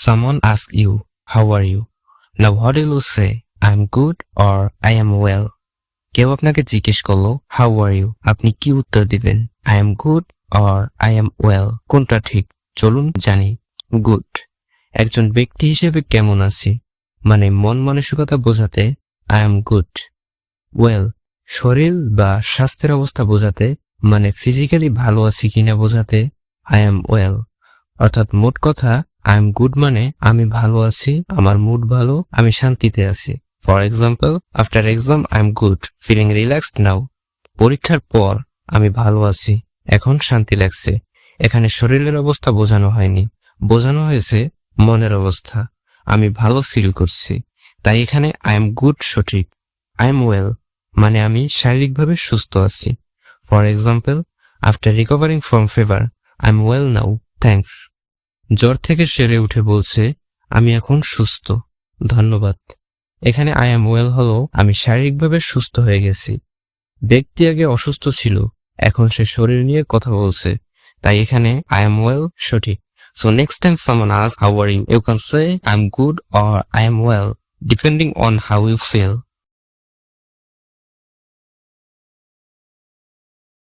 Someone asks you, how are you? Now what will you say? I'm good or I am well. কেউ আপনাকে জিজ্ঞেস করলো how are you, আপনি কি উত্তর দিবেন? I am good or I am well, কোনটা ঠিক? চলুন জানি। গুড একজন ব্যক্তি হিসেবে কেমন আছি, মানে মন মানসিকতা বোঝাতে আই এম গুড। ওয়েল শরীর বা স্বাস্থ্যের অবস্থা বোঝাতে, মানে ফিজিক্যালি ভালো আছি কিনা বোঝাতে আই এম ওয়েল। অর্থাৎ মোট কথা আই এম গুড মানে আমি ভালো আছি, আমার মুড ভালো, আমি শান্তিতে আছি। For example, after exam I am good, feeling relaxed now. পরীক্ষার পর আমি ভালো আছি, এখন শান্তি লাগছে। এখানে শরীরের অবস্থা বোঝানো হয়নি, বোঝানো হয়েছে মনের অবস্থা। আমি ভালো ফিল করছি, তাই এখানে আই এম গুড সঠিক। আই এম ওয়েল মানে আমি শারীরিকভাবে সুস্থ আছি। For example, after recovering from fever I am well now, thanks. জ্বর থেকে সেরে উঠে বলছে আমি এখন সুস্থ, ধন্যবাদ। এখানে আই এম ওয়েল হলো আমি শারীরিকভাবে সুস্থ হয়ে গেছি। ব্যক্তি আগে অসুস্থ ছিল, এখন সে শরীর নিয়ে কথা বলছে, তাই এখানে আই এম ওয়েল সঠিক। So next time someone asks how are you, you can say I'm good or I am well, depending on how you feel.